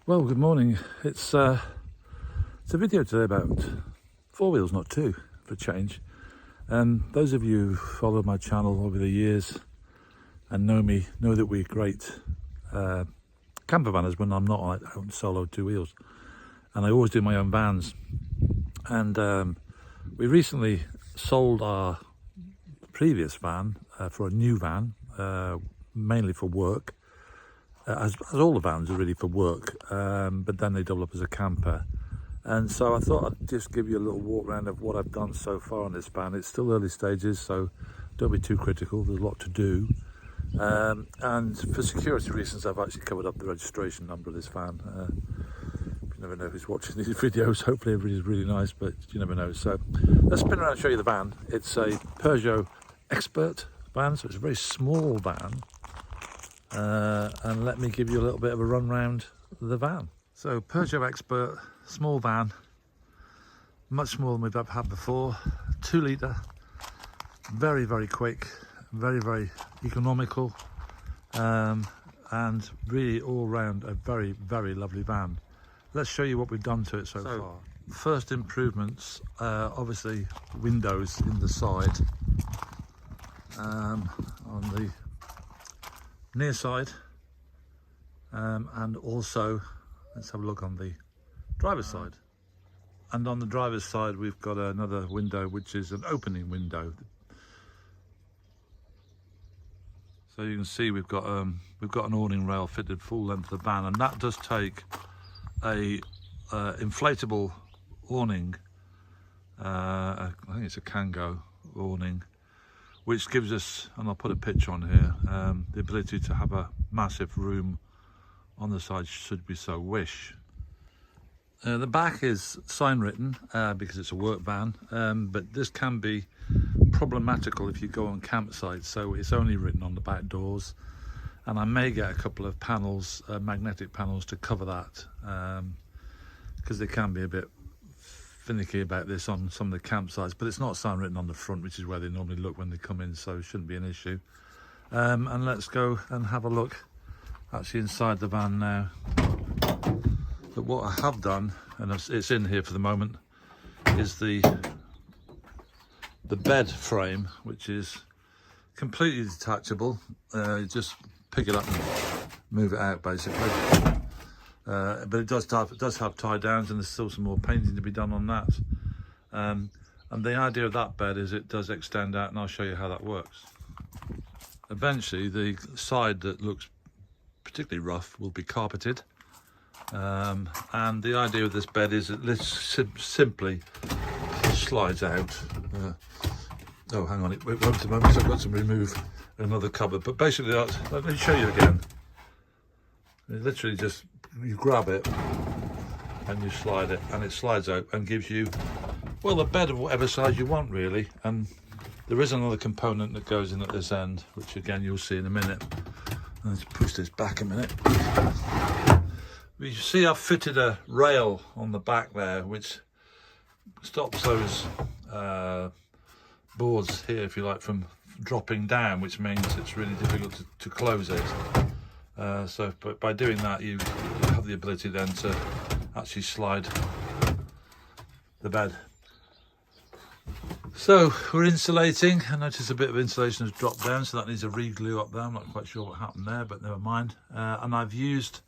Well, good morning. It's a video today about four wheels, not two, for change. Those of you who followed my channel over the years and know me know that we're great campervanners when I'm not on solo two wheels, and I always do my own vans. And we recently sold our previous van for a new van, mainly for work. As all the vans are really for work, but then they double up as a camper. And so I thought I'd just give you a little walk around of what I've done so far on this van. It's still early stages, so don't be too critical. There's a lot to do. And for security reasons, I've actually covered up the registration number of this van. You never know who's watching these videos. Hopefully everybody's really nice, but you never know. So let's spin around and show you the van. It's a Peugeot Expert van, so it's a very small van. And let me give you a little bit of a run round the van. So Peugeot Expert, small van, much smaller than we've ever had before. 2 litre, very, very quick, very, very economical, and really all round a very, very lovely van. Let's show you what we've done to it so far. First improvements, obviously windows in the side, on the near side, and also let's have a look on the driver's side. And on the driver's side we've got another window which is an opening window, so you can see we've got an awning rail fitted full length of the van, and that does take a inflatable awning. I think it's a Kango awning, which gives us, and I'll put a picture on here, the ability to have a massive room on the side should we so wish. The back is sign written because it's a work van, but this can be problematical if you go on campsites, so it's only written on the back doors, and I may get a couple of panels, magnetic panels, to cover that, because they can be a bit finicky about this on some of the campsites, but it's not sign written on the front, which is where they normally look when they come in, so it shouldn't be an issue. And let's go and have a look actually inside the van now. But what I have done, and it's in here for the moment, is the bed frame, which is completely detachable. You just pick it up and move it out basically. But it does have tie downs, and there's still some more painting to be done on that. And the idea of that bed is it does extend out, and I'll show you how that works. Eventually the side that looks particularly rough will be carpeted, and the idea of this bed is it simply slides out. Oh, hang on, it won't a moment, so I've got to remove another cupboard, but basically let me show you again. It literally just, you grab it and you slide it, and it slides out and gives you, well, a bed of whatever size you want really. And there is another component that goes in at this end, which again you'll see in a minute. Let's push this back a minute. You see I've fitted a rail on the back there which stops those boards here, if you like, from dropping down, which means it's really difficult to close it. So by doing that you have the ability then to actually slide the bed. So we're insulating. I notice a bit of insulation has dropped down, so that needs a re-glue up there. I'm not quite sure what happened there, but never mind. And I've used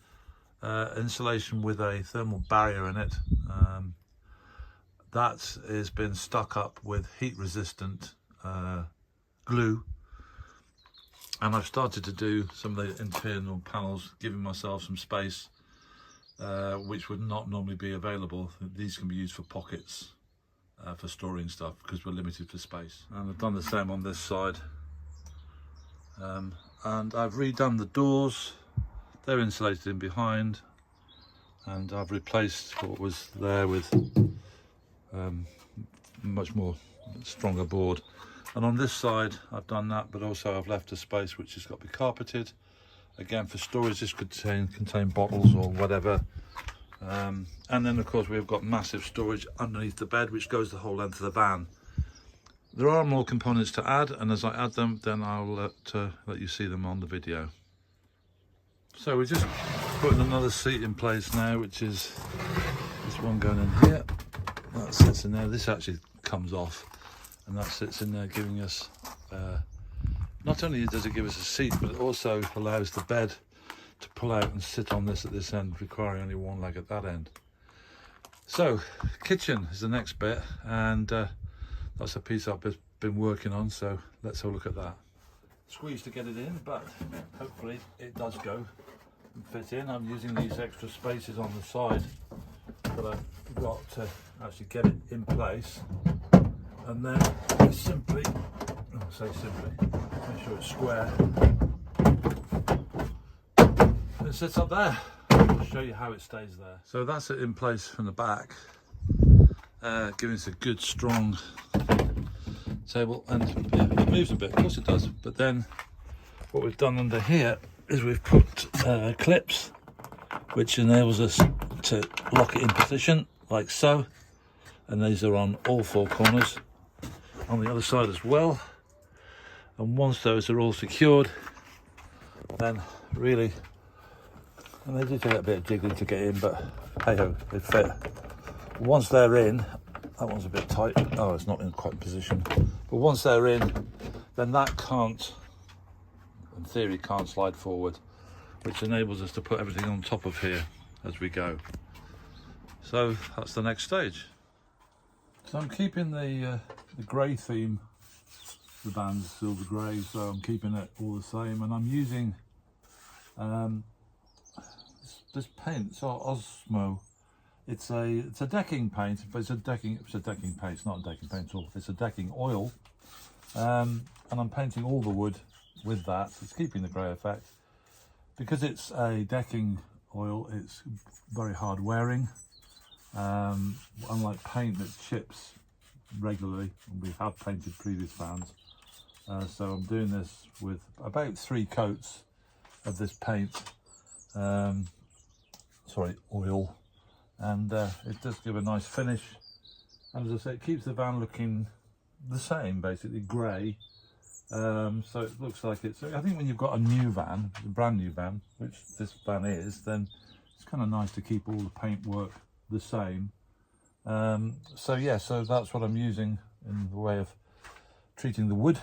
insulation with a thermal barrier in it. That has been stuck up with heat resistant glue. And I've started to do some of the internal panels, giving myself some space, which would not normally be available. These can be used for pockets, for storing stuff, because we're limited for space. And I've done the same on this side. And I've redone the doors. They're insulated in behind. And I've replaced what was there with much more stronger board. And on this side I've done that, but also I've left a space which has got to be carpeted, again for storage. This could contain bottles or whatever, and then of course we've got massive storage underneath the bed, which goes the whole length of the van. There are more components to add, and as I add them then I'll let you see them on the video. So we just Putting another seat in place now, which is this one going in here. That sits in there. This actually comes off, and that sits in there, giving us not only does it give us a seat, but it also allows the bed to pull out and sit on this at this end, requiring only one leg at that end. So kitchen is the next bit, and that's a piece I've been working on, so let's have a look at that. Squeeze to get it in, but hopefully it does go and fit in. I'm using these extra spaces on the side that I've got to actually get it in place, and then I simply, I'll say simply, make sure it's square. It sits up there. I'll show you how it stays there. So that's it in place from the back, giving us a good strong table, and it moves a bit, of course it does, but then what we've done under here is we've put clips which enables us to lock it in position like so, and these are on all four corners on the other side as well, and once those are all secured, then really, and they do take a bit of jiggling to get in, but hey ho, they fit. Once they're in, that one's a bit tight, oh it's not in quite position, but once they're in, then that can't, in theory, can't slide forward, which enables us to put everything on top of here as we go. So that's the next stage. So I'm keeping the grey theme, the van's silver grey, so I'm keeping it all the same, and I'm using this paint. So Osmo, it's a decking paint, but it's a decking paint. It's not a decking paint at all. It's a decking oil, and I'm painting all the wood with that. It's keeping the grey effect. Because it's a decking oil, it's very hard wearing, unlike paint that chips regularly. We have painted previous vans, so I'm doing this with about 3 coats of this paint, oil, and it does give a nice finish, and as I say, it keeps the van looking the same, basically grey. So it looks like it's, I think when you've got a new van, a brand new van, which this van is, then it's kind of nice to keep all the paintwork the same. So yeah, so that's what I'm using in the way of treating the wood.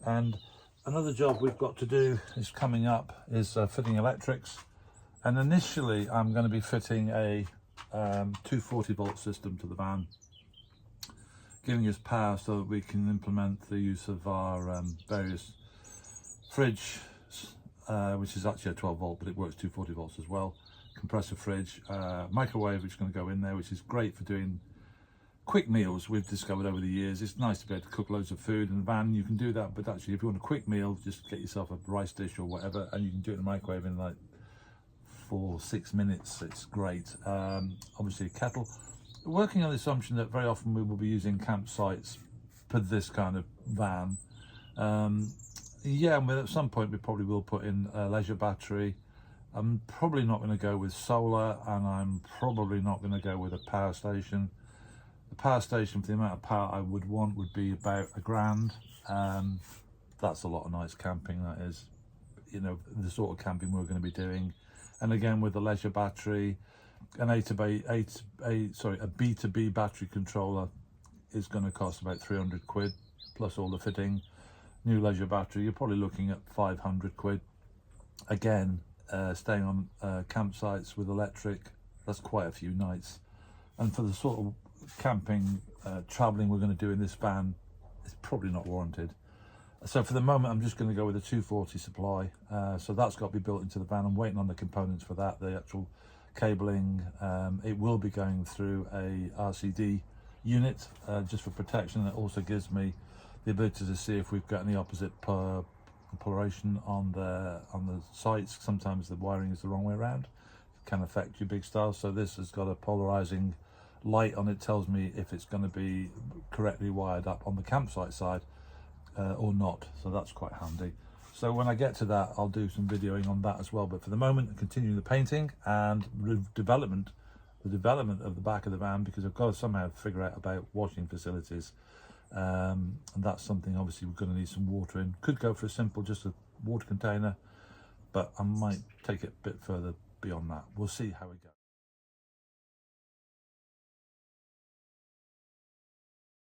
And another job we've got to do is coming up is fitting electrics, and initially I'm going to be fitting a 240 volt system to the van, giving us power so that we can implement the use of our various fridge, which is actually a 12 volt, but it works 240 volts as well, compressor fridge, microwave which is going to go in there, which is great for doing quick meals. We've discovered over the years it's nice to be able to cook loads of food in the van. You can do that, but actually if you want a quick meal, just get yourself a rice dish or whatever, and you can do it in the microwave in like 4-6 minutes. It's great. Obviously a kettle. Working on the assumption that very often we will be using campsites for this kind of van. Yeah, and at some point we probably will put in a leisure battery. I'm probably not going to go with solar, and I'm probably not going to go with a power station. The power station, for the amount of power I would want, would be about £1,000. That's a lot of nights camping, that is, you know, the sort of camping we're going to be doing. And again, with the leisure battery, an a B2B battery controller is going to cost about 300 quid plus all the fitting. New leisure battery, you're probably looking at 500 quid. Again, staying on campsites with electric, that's quite a few nights. And for the sort of camping, traveling we're going to do in this van, it's probably not warranted. So for the moment, I'm just going to go with a 240 supply. So that's got to be built into the van. I'm waiting on the components for that, the actual cabling. It will be going through a RCD unit just for protection. It also gives me the ability to see if we've got any opposite polarization on the sites. Sometimes the wiring is the wrong way around. It can affect your big stars. So this has got a polarizing light on it, tells me if it's going to be correctly wired up on the campsite side or not. So that's quite handy. So when I get to that, I'll do some videoing on that as well. But for the moment, I'm continuing the painting and the development of the back of the van, because I've got to somehow figure out about washing facilities. And that's something obviously we're going to need some water in. Could go for a simple, just a water container, but I might take it a bit further beyond that. We'll see how we go.